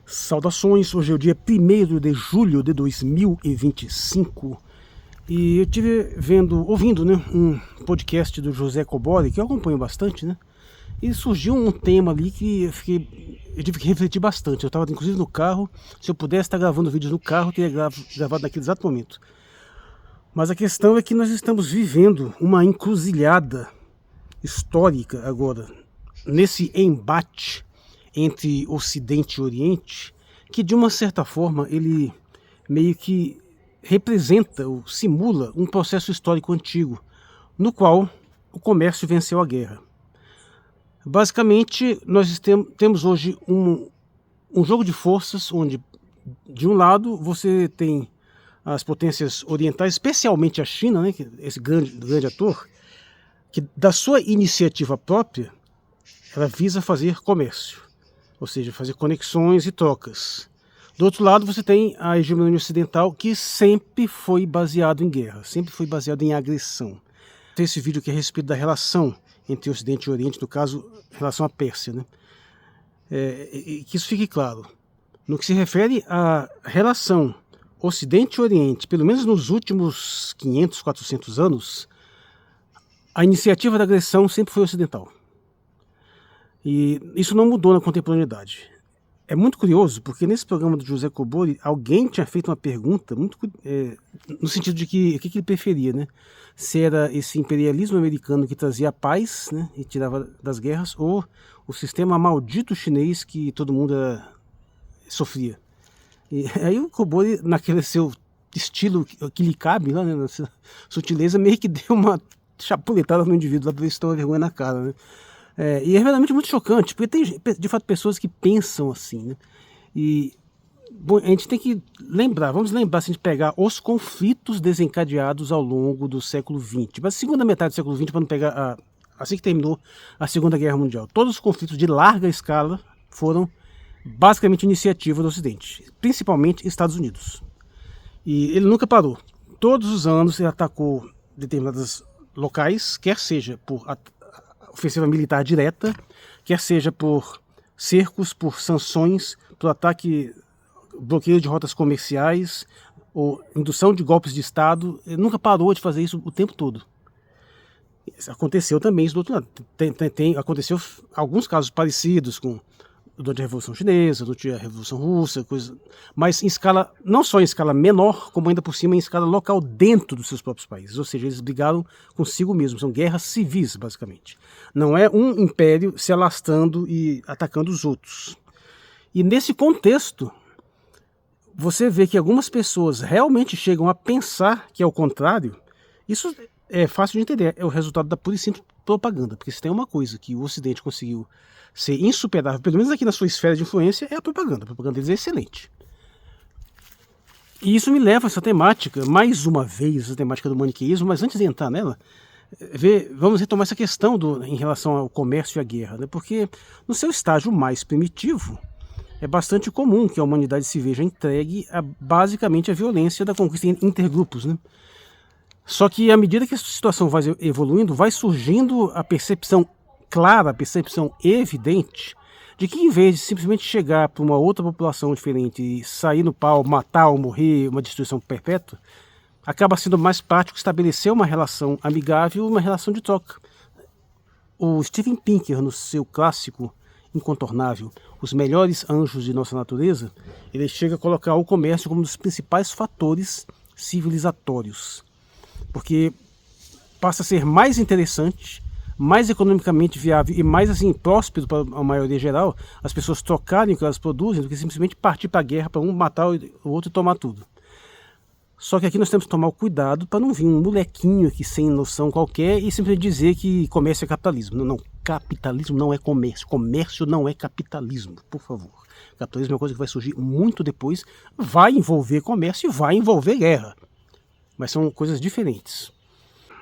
Saudações, hoje é o dia 1º de julho de 2025 e eu tive ouvindo um podcast do José Cobori, que eu acompanho bastante, e surgiu um tema ali que eu tive que refletir bastante. Eu estava inclusive no carro, se eu pudesse estar gravando vídeos no carro, eu teria gravado naquele exato momento. Mas a questão é que nós estamos vivendo uma encruzilhada histórica agora, nesse embate entre Ocidente e Oriente, que de uma certa forma ele meio que representa ou simula um processo histórico antigo, no qual o comércio venceu a guerra. Basicamente, nós temos hoje um jogo de forças, onde de um lado você tem as potências orientais, especialmente a China, esse grande ator, que da sua iniciativa própria, ela visa fazer comércio, ou seja, fazer conexões e trocas. Do outro lado, você tem a hegemonia ocidental, que sempre foi baseado em guerra, sempre foi baseado em agressão. Tem esse vídeo que é a respeito da relação entre Ocidente e Oriente, no caso, relação à Pérsia. E que isso fique claro. No que se refere à relação Ocidente e Oriente, pelo menos nos últimos 500, 400 anos, a iniciativa da agressão sempre foi ocidental. E isso não mudou na contemporaneidade. É muito curioso, porque nesse programa do José Cobori, alguém tinha feito uma pergunta no sentido de que o que ele preferia, se era esse imperialismo americano que trazia a paz, e tirava das guerras, ou o sistema maldito chinês que todo mundo sofria. E aí o Cobori, naquele seu estilo que lhe cabe, nessa sutileza, meio que deu uma chapuletada no indivíduo lá para ver se toma vergonha na cara, e é realmente muito chocante, porque tem de fato pessoas que pensam assim, E bom, a gente tem que vamos lembrar, se a gente pegar os conflitos desencadeados ao longo do século XX, mas segunda metade do século XX, para não pegar assim que terminou a Segunda Guerra Mundial, todos os conflitos de larga escala foram basicamente iniciativa do Ocidente, principalmente Estados Unidos. E ele nunca parou. Todos os anos ele atacou determinados locais, quer seja por ofensiva militar direta, quer seja por cercos, por sanções, por ataque, bloqueio de rotas comerciais, ou indução de golpes de Estado. Ele nunca parou de fazer isso o tempo todo. Aconteceu também isso do outro lado. Aconteceu alguns casos parecidos com durante a Revolução Chinesa, durante a Revolução Russa, mas em escala, não só em escala menor, como ainda por cima em escala local dentro dos seus próprios países. Ou seja, eles brigaram consigo mesmos, são guerras civis, basicamente. Não é um império se alastrando e atacando os outros. E nesse contexto, você vê que algumas pessoas realmente chegam a pensar que é o contrário. Isso é fácil de entender, é o resultado da pura e simples propaganda, porque se tem uma coisa que o Ocidente conseguiu ser insuperável, pelo menos aqui na sua esfera de influência, é a propaganda. A propaganda deles é excelente. E isso me leva a essa temática, mais uma vez, essa temática do maniqueísmo, mas antes de entrar nela, vamos retomar essa questão em relação ao comércio e à guerra, porque no seu estágio mais primitivo, é bastante comum que a humanidade se veja entregue basicamente à violência da conquista intergrupos, Só que à medida que a situação vai evoluindo, vai surgindo a percepção clara, a percepção evidente de que em vez de simplesmente chegar para uma outra população diferente e sair no pau, matar ou morrer, uma destruição perpétua, acaba sendo mais prático estabelecer uma relação amigável, uma relação de troca. O Steven Pinker, no seu clássico incontornável, Os Melhores Anjos de Nossa Natureza, ele chega a colocar o comércio como um dos principais fatores civilizatórios, porque passa a ser mais interessante, mais economicamente viável e mais próspero para a maioria geral as pessoas trocarem o que elas produzem do que simplesmente partir para a guerra para um matar o outro e tomar tudo. Só que aqui nós temos que tomar o cuidado para não vir um molequinho aqui sem noção qualquer e simplesmente dizer que comércio é capitalismo. Não, capitalismo não é comércio, comércio não é capitalismo, por favor. Capitalismo é uma coisa que vai surgir muito depois, vai envolver comércio e vai envolver guerra, mas são coisas diferentes.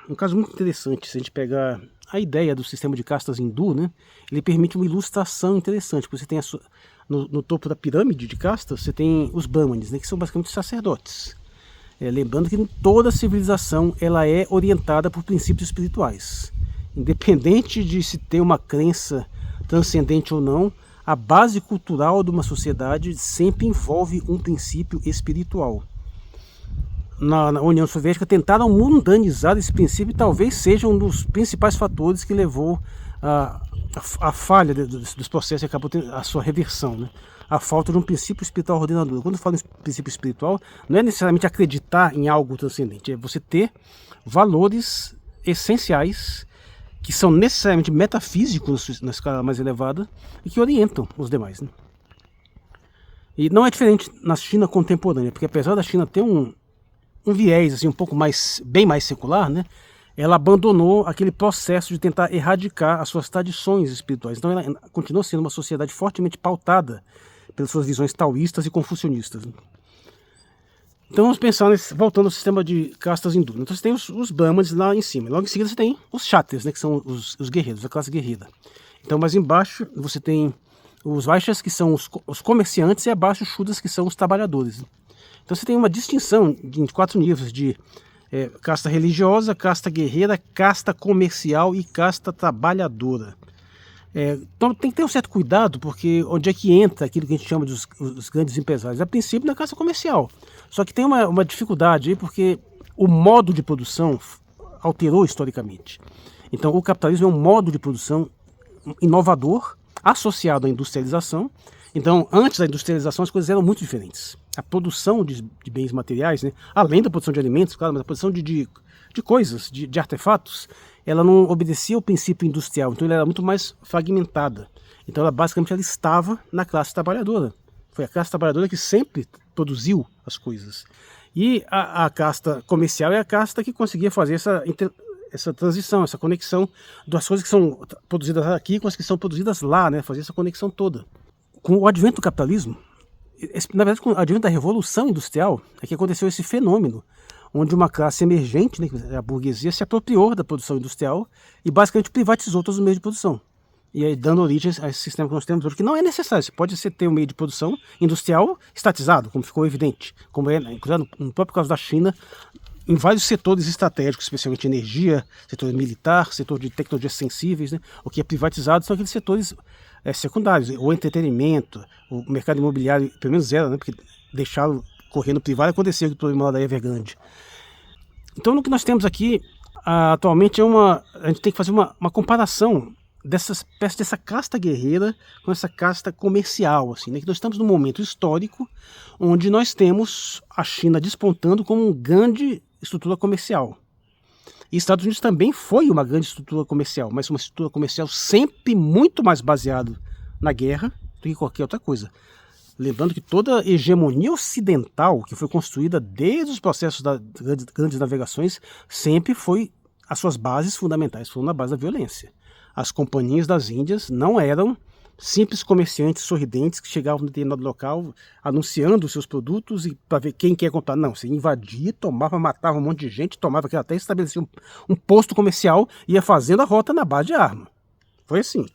Um caso muito interessante, se a gente pegar a ideia do sistema de castas hindu, ele permite uma ilustração interessante. Você tem no topo da pirâmide de castas, você tem os brahmanes, que são basicamente sacerdotes. Lembrando que toda civilização ela é orientada por princípios espirituais. Independente de se ter uma crença transcendente ou não, a base cultural de uma sociedade sempre envolve um princípio espiritual. Na União Soviética tentaram mundanizar esse princípio e talvez seja um dos principais fatores que levou a falha dos processos e acabou tendo a sua reversão, né? A falta de um princípio espiritual ordenador. Quando eu falo em princípio espiritual, não é necessariamente acreditar em algo transcendente, é você ter valores essenciais que são necessariamente metafísicos na escala mais elevada e que orientam os demais, né? E não é diferente na China contemporânea, porque apesar da China ter um viés assim, um pouco mais, bem mais secular, né? Ela abandonou aquele processo de tentar erradicar as suas tradições espirituais. Então ela continua sendo uma sociedade fortemente pautada pelas suas visões taoístas e confucionistas, né? Então vamos pensar, voltando ao sistema de castas hindu. Então você tem os brahmanes lá em cima. Logo em seguida você tem os kshatriyas, né, que são os guerreiros, a classe guerreira. Então mais embaixo você tem os vaixas, que são os comerciantes, e abaixo os shudras, que são os trabalhadores. Então você tem uma distinção de 4 níveis de casta religiosa, casta guerreira, casta comercial e casta trabalhadora. Então tem que ter um certo cuidado, porque onde é que entra aquilo que a gente chama de os grandes empresários? A princípio na casta comercial. Só que tem uma dificuldade aí, porque o modo de produção alterou historicamente. Então o capitalismo é um modo de produção inovador, associado à industrialização. Então antes da industrialização as coisas eram muito diferentes. A produção de bens materiais, né, além da produção de alimentos, claro, mas a produção de coisas, de artefatos, ela não obedecia ao princípio industrial, então ela era muito mais fragmentada. Então ela basicamente ela estava na classe trabalhadora. Foi a classe trabalhadora que sempre produziu as coisas. E a casta comercial é a casta que conseguia fazer essa transição, essa conexão das coisas que são produzidas aqui com as que são produzidas lá, né? Fazer essa conexão toda. Com o advento do capitalismo, na verdade com o advento da Revolução Industrial, é que aconteceu esse fenômeno, onde uma classe emergente, né, a burguesia, se apropriou da produção industrial e basicamente privatizou todos os meios de produção. E aí dando origem a esse sistema que nós temos hoje, que não é necessário. Você pode ter um meio de produção industrial estatizado, como ficou evidente, como é no próprio caso da China, em vários setores estratégicos, especialmente energia, setor militar, setor de tecnologias sensíveis, né? O que é privatizado são aqueles setores secundários, o entretenimento, o mercado imobiliário, pelo menos era, né? Porque deixaram correr no privado, aconteceu o problema lá da Evergrande. Então o que nós temos aqui atualmente a gente tem que fazer uma comparação dessa casta guerreira com essa casta comercial, assim, né? Que nós estamos num momento histórico onde nós temos a China despontando como uma grande estrutura comercial. E Estados Unidos também foi uma grande estrutura comercial, mas uma estrutura comercial sempre muito mais baseada na guerra do que qualquer outra coisa. Lembrando que toda a hegemonia ocidental que foi construída desde os processos das grandes navegações sempre foi, as suas bases fundamentais foram na base da violência. As companhias das Índias não eram simples comerciantes sorridentes que chegavam em determinado local anunciando os seus produtos e para ver quem quer comprar. Não, você invadia, tomava, matava um monte de gente, tomava aquilo, até estabelecia um posto comercial e ia fazendo a rota na base de arma. Foi assim.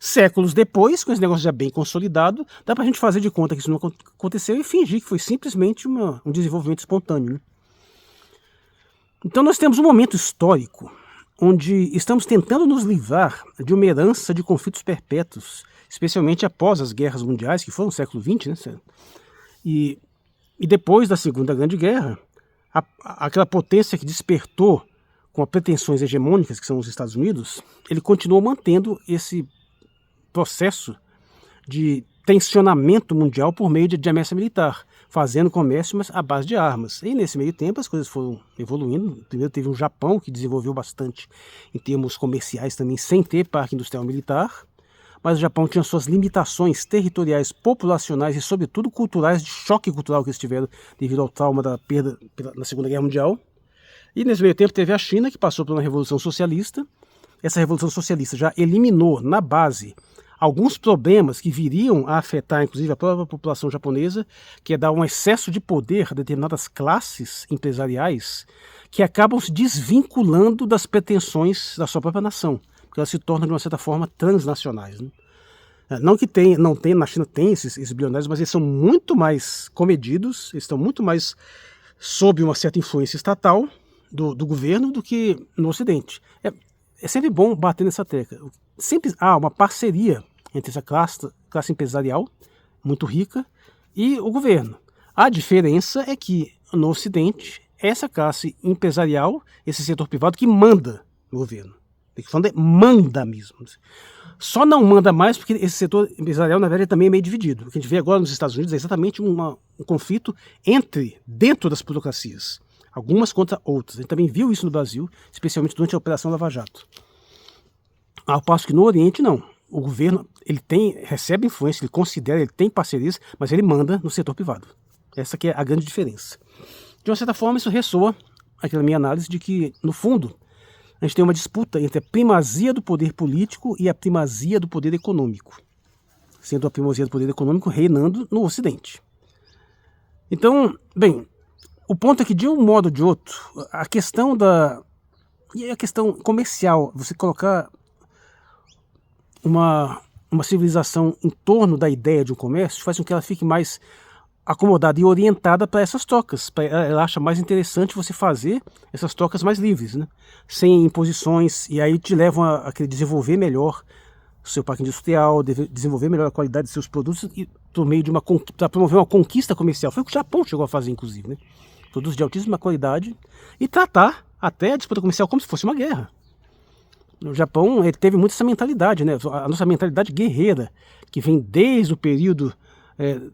Séculos depois, com esse negócio já bem consolidado, dá pra gente fazer de conta que isso não aconteceu e fingir que foi simplesmente um desenvolvimento espontâneo, né? Então nós temos um momento histórico onde estamos tentando nos livrar de uma herança de conflitos perpétuos, especialmente após as guerras mundiais, que foram no século XX, né? E depois da Segunda Grande Guerra, aquela potência que despertou com as pretensões hegemônicas, que são os Estados Unidos, ele continuou mantendo esse processo de tensionamento mundial por meio de ameaça militar, fazendo comércio mas à base de armas. E nesse meio tempo as coisas foram evoluindo. Primeiro teve o Japão, que desenvolveu bastante em termos comerciais também, sem ter parque industrial militar, mas o Japão tinha suas limitações territoriais, populacionais e sobretudo culturais, de choque cultural que eles tiveram devido ao trauma da perda na Segunda Guerra Mundial. E nesse meio tempo teve a China, que passou por uma revolução socialista. Essa revolução socialista já eliminou na base alguns problemas que viriam a afetar, inclusive, a própria população japonesa, que é dar um excesso de poder a determinadas classes empresariais que acabam se desvinculando das pretensões da sua própria nação, porque elas se tornam, de uma certa forma, transnacionais, né? Não que na China tem esses bilionários, mas eles são muito mais comedidos, eles estão muito mais sob uma certa influência estatal do governo do que no Ocidente. É sempre bom bater nessa tecla. Sempre há uma parceria entre essa classe empresarial muito rica e o governo. A diferença é que no Ocidente, essa classe empresarial, esse setor privado que manda no governo. Manda mesmo. Só não manda mais porque esse setor empresarial, na verdade, também é meio dividido. O que a gente vê agora nos Estados Unidos é exatamente um conflito dentro das burocracias. Algumas contra outras. A gente também viu isso no Brasil, especialmente durante a Operação Lava Jato. Ao passo que no Oriente, não. O governo recebe influência, ele considera, ele tem parcerias, mas ele manda no setor privado. Essa que é a grande diferença. De uma certa forma, isso ressoa aquela minha análise de que, no fundo, a gente tem uma disputa entre a primazia do poder político e a primazia do poder econômico, sendo a primazia do poder econômico reinando no Ocidente. Então, bem, o ponto é que, de um modo ou de outro, a questão comercial, você colocar uma civilização em torno da ideia de um comércio, faz com que ela fique mais acomodada e orientada para essas trocas. Ela acha mais interessante você fazer essas trocas mais livres, né? Sem imposições, e aí te levam a querer desenvolver melhor o seu parque industrial, desenvolver melhor a qualidade de seus produtos e por meio de para promover uma conquista comercial. Foi o que o Japão chegou a fazer, inclusive, né? Produtos de altíssima qualidade e tratar até a disputa comercial como se fosse uma guerra. No Japão, ele teve muito essa mentalidade, né? A nossa mentalidade guerreira, que vem desde o período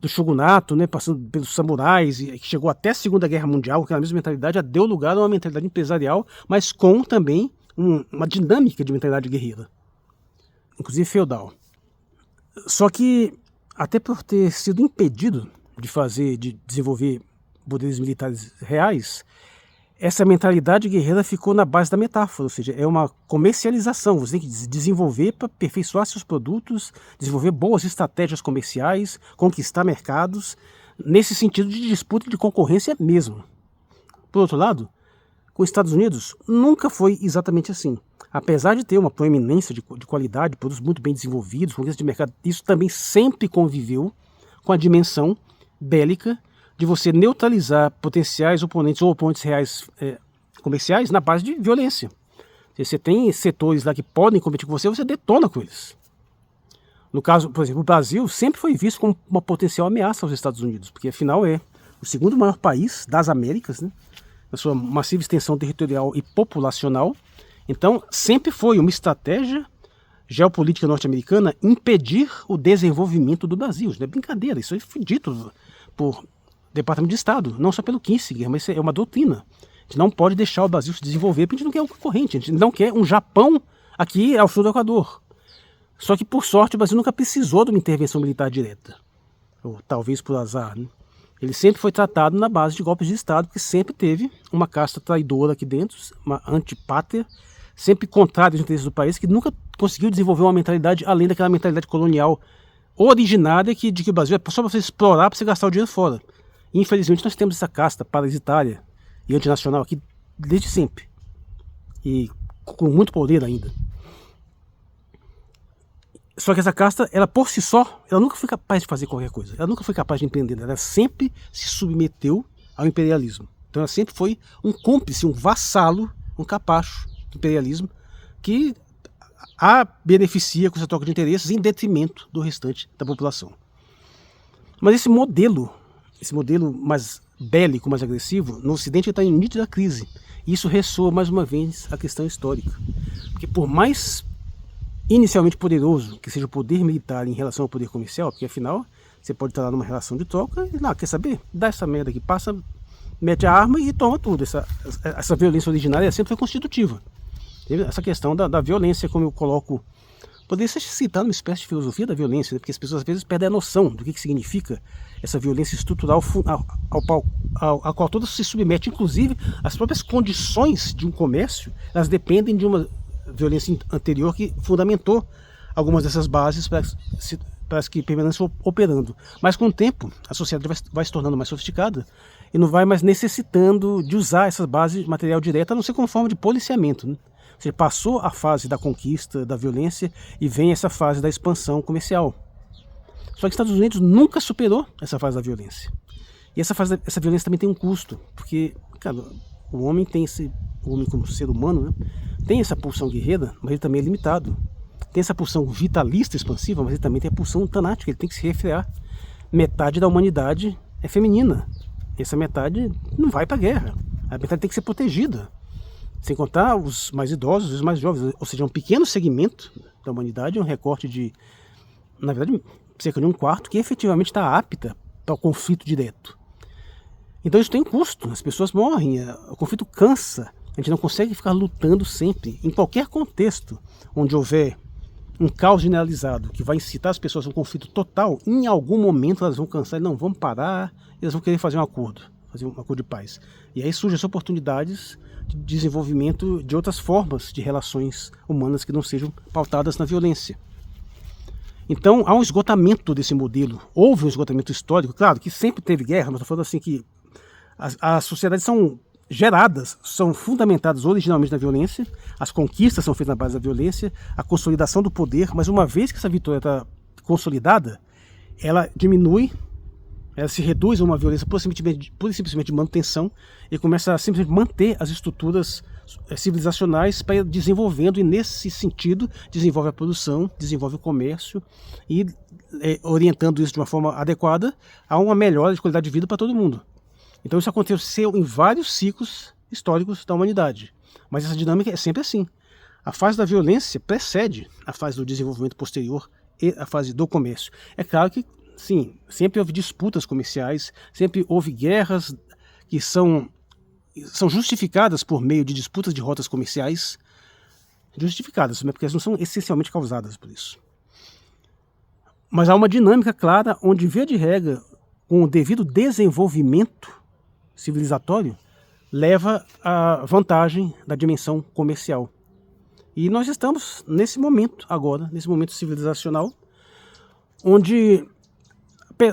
do shogunato, né, passando pelos samurais, e que chegou até a Segunda Guerra Mundial, aquela mesma mentalidade já deu lugar a uma mentalidade empresarial, mas com também uma dinâmica de mentalidade guerreira, inclusive feudal. Só que, até por ter sido impedido de desenvolver poderes militares reais, essa mentalidade guerreira ficou na base da metáfora, ou seja, é uma comercialização. Você tem que desenvolver para aperfeiçoar seus produtos, desenvolver boas estratégias comerciais, conquistar mercados, nesse sentido de disputa e de concorrência mesmo. Por outro lado, com os Estados Unidos, nunca foi exatamente assim. Apesar de ter uma proeminência de qualidade, produtos muito bem desenvolvidos, conquista de mercado, isso também sempre conviveu com a dimensão bélica de você neutralizar potenciais oponentes ou oponentes reais comerciais na base de violência. Se você tem setores lá que podem competir com você detona com eles. No caso, por exemplo, o Brasil sempre foi visto como uma potencial ameaça aos Estados Unidos, porque afinal é o segundo maior país das Américas, né, na sua massiva extensão territorial e populacional. Então, sempre foi uma estratégia geopolítica norte-americana impedir o desenvolvimento do Brasil. Isso não é brincadeira, isso foi dito por Departamento de Estado, não só pelo Kissinger, mas é uma doutrina. A gente não pode deixar o Brasil se desenvolver porque a gente não quer um concorrente, a gente não quer um Japão aqui ao sul do Equador. Só que, por sorte, o Brasil nunca precisou de uma intervenção militar direta, ou talvez por azar, né? Ele sempre foi tratado na base de golpes de Estado, porque sempre teve uma casta traidora aqui dentro, uma antipátria, sempre contrária aos interesses do país, que nunca conseguiu desenvolver uma mentalidade além daquela mentalidade colonial originária de que o Brasil é só para você explorar, para você gastar o dinheiro fora. Infelizmente nós temos essa casta parasitária e antinacional aqui desde sempre, e com muito poder ainda. Só que essa casta, ela por si só, ela nunca foi capaz de fazer qualquer coisa, ela nunca foi capaz de empreender, ela sempre se submeteu ao imperialismo. Então ela sempre foi um cúmplice, um vassalo, um capacho do imperialismo que a beneficia com essa troca de interesses em detrimento do restante da população. Mas esse modelo mais bélico, mais agressivo, no Ocidente está em nítida crise. E isso ressoa mais uma vez a questão histórica. Porque por mais inicialmente poderoso que seja o poder militar em relação ao poder comercial, porque afinal você pode estar lá numa relação de troca e, quer saber? Dá essa merda aqui, passa, mete a arma e toma tudo. Essa violência originária sempre foi constitutiva. Essa questão da violência, como eu coloco, poderia ser citado uma espécie de filosofia da violência, né? Porque as pessoas às vezes perdem a noção do que significa essa violência estrutural ao qual todas se submetem, inclusive as próprias condições de um comércio, elas dependem de uma violência anterior que fundamentou algumas dessas bases para que permaneçam operando. Mas com o tempo, a sociedade vai se tornando mais sofisticada e não vai mais necessitando de usar essas bases de material direto, a não ser como forma de policiamento, né? Você passou a fase da conquista, da violência, e vem essa fase da expansão comercial. Só que os Estados Unidos nunca superou essa fase da violência. E essa violência também tem um custo, porque, cara, o homem como ser humano, né, tem essa pulsão guerreira, mas ele também é limitado. tem essa pulsão vitalista expansiva, mas ele também tem a pulsão tanática, ele tem que se refrear. Metade da humanidade é feminina. Essa metade não vai para a guerra. A metade tem que ser protegida. Sem contar os mais idosos, os mais jovens. Ou seja, um pequeno segmento da humanidade, um recorte de, na verdade, cerca de um quarto, que efetivamente está apta para o conflito direto. Então isso tem um custo, as pessoas morrem, o conflito cansa. A gente não consegue ficar lutando sempre. Em qualquer contexto onde houver um caos generalizado que vai incitar as pessoas a um conflito total, em algum momento elas vão cansar e não vão parar, elas vão querer fazer um acordo de paz. E aí surgem as oportunidades de desenvolvimento de outras formas de relações humanas que não sejam pautadas na violência. Então há um esgotamento desse modelo. Houve um esgotamento histórico, claro que sempre teve guerra, mas estou falando assim que as sociedades são geradas, são fundamentadas originalmente na violência, as conquistas são feitas na base da violência, a consolidação do poder, mas uma vez que essa vitória está consolidada, ela diminui, ela se reduz a uma violência pura e simplesmente de manutenção e começa a simplesmente manter as estruturas civilizacionais para ir desenvolvendo, e nesse sentido desenvolve a produção, desenvolve o comércio e orientando isso de uma forma adequada a uma melhora de qualidade de vida para todo mundo. Então isso aconteceu em vários ciclos históricos da humanidade. Mas essa dinâmica é sempre assim. A fase da violência precede a fase do desenvolvimento posterior e a fase do comércio. É claro que, sim, sempre houve disputas comerciais, sempre houve guerras que são justificadas por meio de disputas de rotas comerciais, justificadas, porque elas não são essencialmente causadas por isso. Mas há uma dinâmica clara onde, via de regra, com o devido desenvolvimento civilizatório, leva à vantagem da dimensão comercial. E nós estamos nesse momento agora, nesse momento civilizacional, onde,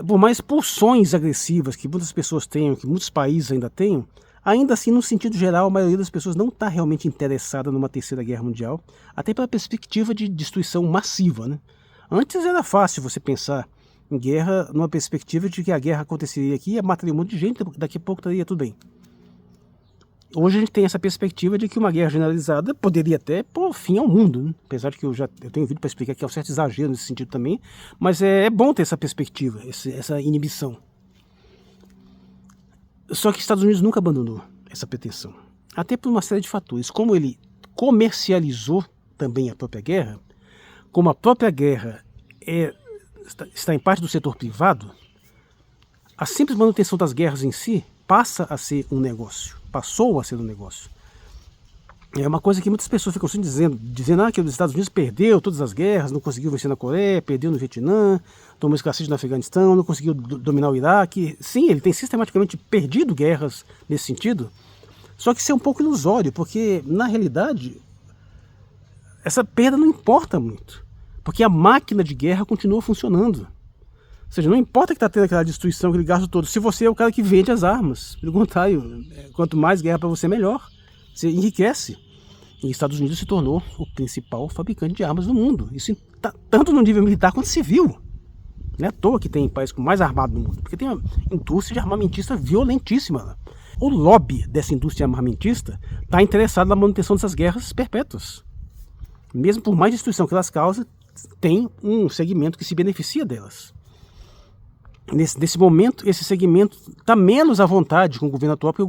por mais pulsões agressivas que muitas pessoas tenham, que muitos países ainda tenham, ainda assim, no sentido geral, a maioria das pessoas não está realmente interessada numa terceira guerra mundial, até pela perspectiva de destruição massiva, né? Antes era fácil você pensar em guerra numa perspectiva de que a guerra aconteceria aqui, mataria um monte de gente, daqui a pouco estaria tudo bem. Hoje a gente tem essa perspectiva de que uma guerra generalizada poderia até pôr fim ao mundo, né? Apesar de que eu tenho vídeo para explicar que é um certo exagero nesse sentido também, mas é bom ter essa perspectiva, essa inibição. Só que os Estados Unidos nunca abandonou essa pretensão, até por uma série de fatores. Como ele comercializou também a própria guerra, como a própria guerra está em parte do setor privado, a simples manutenção das guerras em si passou a ser um negócio. É uma coisa que muitas pessoas ficam sempre dizendo que os Estados Unidos perdeu todas as guerras, não conseguiu vencer na Coreia, perdeu no Vietnã, tomou escassez no Afeganistão, não conseguiu dominar o Iraque. Sim, ele tem sistematicamente perdido guerras nesse sentido, só que isso é um pouco ilusório, porque na realidade essa perda não importa muito, porque a máquina de guerra continua funcionando. Ou seja, não importa que está tendo aquela destruição, aquele gasto todo, se você é o cara que vende as armas. Pelo contrário, quanto mais guerra para você, melhor. Você enriquece. E os Estados Unidos se tornou o principal fabricante de armas do mundo. Isso tanto no nível militar quanto civil. Não é à toa que tem país com mais armado do mundo, porque tem uma indústria de armamentista violentíssima. O lobby dessa indústria armamentista está interessado na manutenção dessas guerras perpétuas. Mesmo por mais destruição que elas causam, tem um segmento que se beneficia delas. Nesse momento, esse segmento está menos à vontade com o governo atual, porque o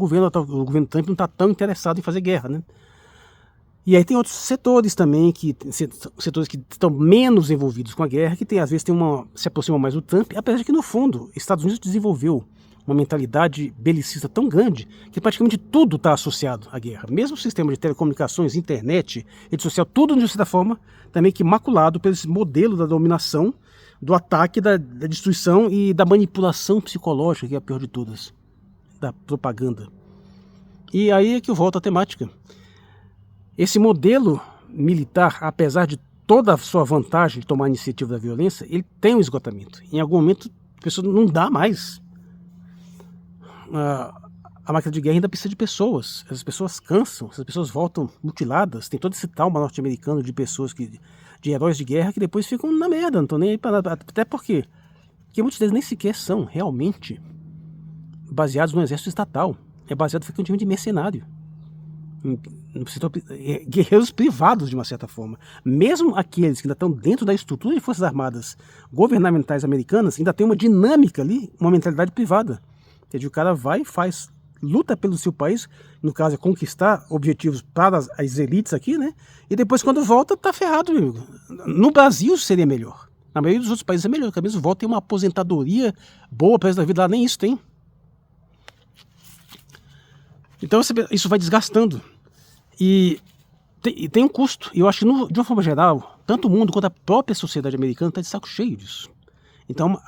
governo Trump não está tão interessado em fazer guerra, né? E aí tem outros setores também, setores que estão menos envolvidos com a guerra, que às vezes se aproximam mais do Trump, apesar de que, no fundo, Estados Unidos desenvolveu uma mentalidade belicista tão grande que praticamente tudo está associado à guerra. Mesmo o sistema de telecomunicações, internet, rede social, tudo de certa forma também que maculado pelo esse modelo da dominação, do ataque, da destruição e da manipulação psicológica, que é a pior de todas, da propaganda. E aí é que eu volto à temática. Esse modelo militar, apesar de toda a sua vantagem de tomar a iniciativa da violência, ele tem um esgotamento. Em algum momento, a pessoa não dá mais. A máquina de guerra ainda precisa de pessoas. As pessoas cansam, as pessoas voltam mutiladas. Tem todo esse trauma norte-americano de pessoas de heróis de guerra que depois ficam na merda, não estão nem aí para nada. Até porque muitos deles nem sequer são realmente baseados no exército estatal. É baseado frequentemente em mercenário. guerreiros privados, de uma certa forma. Mesmo aqueles que ainda estão dentro da estrutura de forças armadas governamentais americanas, ainda tem uma dinâmica ali, uma mentalidade privada. Quer dizer, o cara vai, faz, luta pelo seu país, no caso é conquistar objetivos para as elites aqui, né? E depois quando volta, tá ferrado, meu amigo. No Brasil seria melhor. Na maioria dos outros países é melhor, porque mesmo volta tem uma aposentadoria boa para o resto da vida, lá nem isso tem. Então isso vai desgastando. E tem um custo. E eu acho que, de uma forma geral, tanto o mundo quanto a própria sociedade americana está de saco cheio disso. Então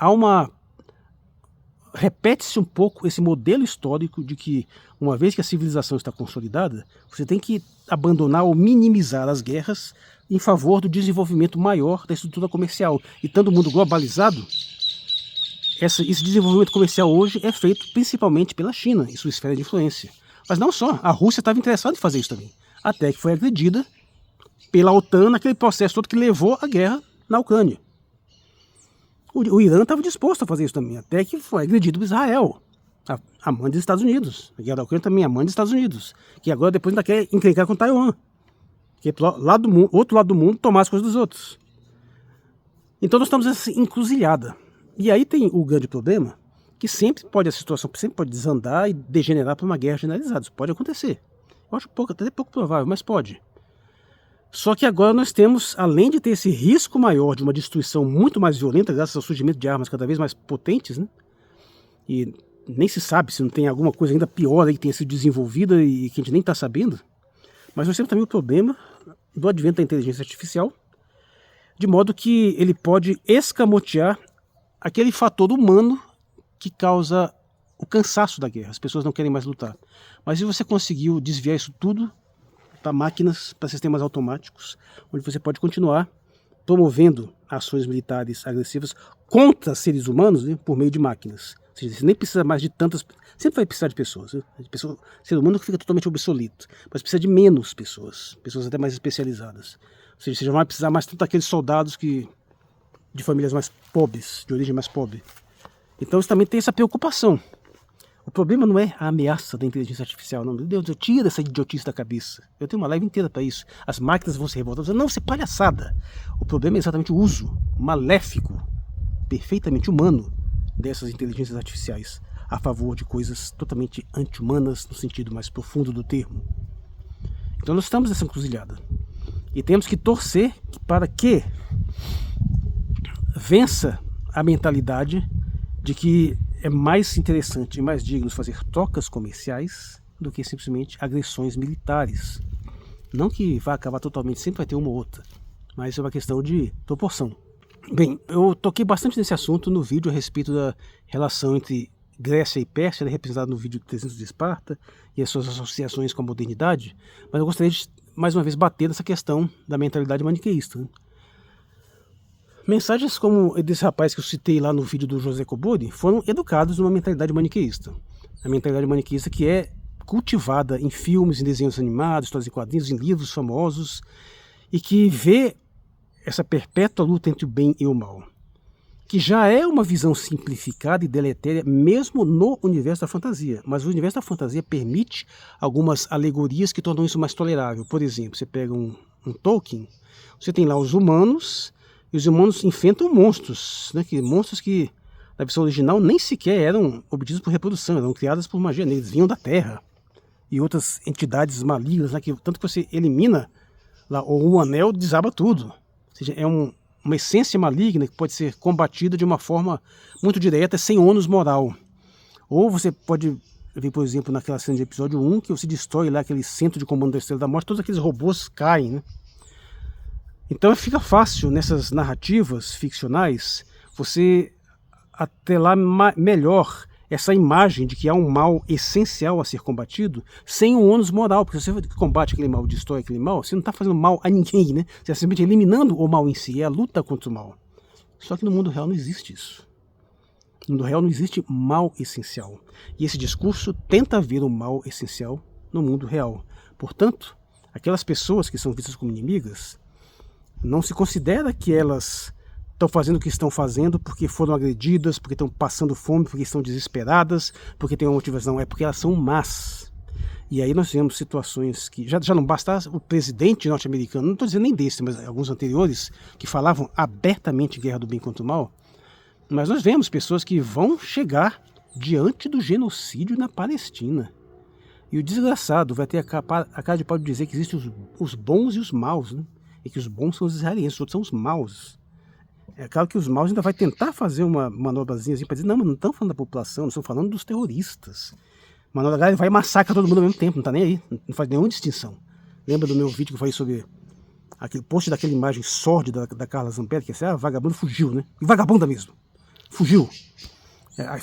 repete-se um pouco esse modelo histórico de que, uma vez que a civilização está consolidada, você tem que abandonar ou minimizar as guerras em favor do desenvolvimento maior da estrutura comercial. E tanto o mundo globalizado, esse desenvolvimento comercial hoje é feito principalmente pela China e sua esfera de influência. Mas não só, a Rússia estava interessada em fazer isso também, até que foi agredida pela OTAN naquele processo todo que levou à guerra na Ucrânia. O Irã estava disposto a fazer isso também, até que foi agredido por Israel, a mãe dos Estados Unidos. A guerra da Ucrânia também é a mãe dos Estados Unidos, que agora depois ainda quer encrencar com Taiwan, que é outro lado do mundo tomar as coisas dos outros. Então nós estamos nessa encruzilhada. E aí tem o grande problema, que a situação sempre pode desandar e degenerar para uma guerra generalizada. Isso pode acontecer. Eu acho até pouco provável, mas pode. Só que agora nós temos, além de ter esse risco maior de uma destruição muito mais violenta, graças ao surgimento de armas cada vez mais potentes, né? E nem se sabe se não tem alguma coisa ainda pior aí que tenha sido desenvolvida e que a gente nem está sabendo. Mas nós temos também o problema do advento da inteligência artificial, de modo que ele pode escamotear aquele fator humano que causa o cansaço da guerra. As pessoas não querem mais lutar. Mas se você conseguiu desviar isso tudo para máquinas, para sistemas automáticos, onde você pode continuar promovendo ações militares agressivas contra seres humanos, né, por meio de máquinas. Ou seja, você nem precisa mais de tantas... Sempre vai precisar de pessoas. Né? Ser humano fica totalmente obsoleto. Mas precisa de menos pessoas. Pessoas até mais especializadas. Ou seja, você já não vai precisar mais tanto daqueles soldados de famílias mais pobres, de origem mais pobre. Então isso também tem essa preocupação. O problema não é a ameaça da inteligência artificial, não. Meu Deus, eu tiro essa idiotice da cabeça. Eu tenho uma live inteira para isso. As máquinas vão se revoltar. Não, isso é palhaçada. O problema é exatamente o uso maléfico, perfeitamente humano, dessas inteligências artificiais a favor de coisas totalmente anti-humanas no sentido mais profundo do termo. Então nós estamos nessa encruzilhada. E temos que torcer para que vença a mentalidade de que é mais interessante e mais digno fazer trocas comerciais do que simplesmente agressões militares. Não que vá acabar totalmente, sempre vai ter uma ou outra, mas é uma questão de proporção. Bem, eu toquei bastante nesse assunto no vídeo a respeito da relação entre Grécia e Pérsia, né, representada no vídeo 300 de Esparta, e as suas associações com a modernidade, mas eu gostaria de, mais uma vez, bater nessa questão da mentalidade maniqueísta. Né? Mensagens como desse rapaz que eu citei lá no vídeo do José Cobori foram educados numa mentalidade maniqueísta. A mentalidade maniqueísta que é cultivada em filmes, em desenhos animados, histórias em quadrinhos, em livros famosos, e que vê essa perpétua luta entre o bem e o mal, que já é uma visão simplificada e deletéria mesmo no universo da fantasia. Mas o universo da fantasia permite algumas alegorias que tornam isso mais tolerável. Por exemplo, você pega um Tolkien, você tem lá os humanos, e os humanos enfrentam monstros, né, monstros que na versão original nem sequer eram obtidos por reprodução, eram criados por magia negra, eles vinham da Terra. E outras entidades malignas, né, tanto que você elimina lá, ou um anel desaba tudo. Ou seja, é uma essência maligna que pode ser combatida de uma forma muito direta, sem ônus moral. Ou você pode ver, por exemplo, naquela cena de episódio 1, que você destrói lá aquele centro de comando da Estrela da Morte, todos aqueles robôs caem, né? Então fica fácil nessas narrativas ficcionais você atrelar melhor essa imagem de que há um mal essencial a ser combatido sem um ônus moral, porque se você combate aquele mal, destrói aquele mal, você não está fazendo mal a ninguém, né? Você está simplesmente eliminando o mal em si, é a luta contra o mal. Só que no mundo real não existe isso. No mundo real não existe mal essencial. E esse discurso tenta ver o mal essencial no mundo real. Portanto, aquelas pessoas que são vistas como inimigas, não se considera que elas estão fazendo o que estão fazendo porque foram agredidas, porque estão passando fome, porque estão desesperadas, porque têm uma motivação. É porque elas são más. E aí nós vemos situações que já não bastasse o presidente norte-americano, não estou dizendo nem desse, mas alguns anteriores, que falavam abertamente guerra do bem contra o mal, mas nós vemos pessoas que vão chegar diante do genocídio na Palestina. E o desgraçado vai ter a cara de pau de dizer que existem os bons e os maus, né? E que os bons são os israelenses, os outros são os maus. É claro que os maus ainda vai tentar fazer uma manobrazinha assim para dizer, não, mas não estão falando da população, não estão falando dos terroristas. Manoel Gale vai e massacra todo mundo ao mesmo tempo, não tá nem aí, não faz nenhuma distinção. Lembra do meu vídeo que eu falei sobre aquele post daquela imagem sórdida da Carla Zambelli, que é vagabundo fugiu, né? E vagabunda mesmo. Fugiu.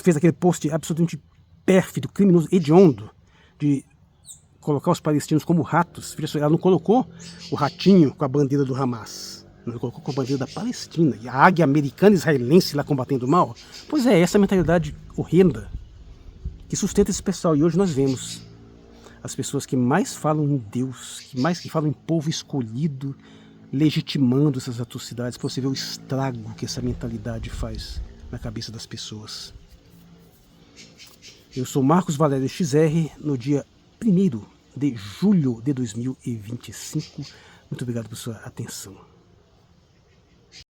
Fez aquele post absolutamente pérfido, criminoso, hediondo, de colocar os palestinos como ratos. Ela não colocou o ratinho com a bandeira do Hamas. Ela colocou com a bandeira da Palestina. E a águia americana e israelense lá combatendo o mal. Pois é, essa mentalidade horrenda que sustenta esse pessoal. E hoje nós vemos as pessoas que mais falam em Deus, que falam em povo escolhido, legitimando essas atrocidades, para você ver o estrago que essa mentalidade faz na cabeça das pessoas. Eu sou Marcos Valério XR, no dia 1º de julho de 2025. Muito obrigado por sua atenção.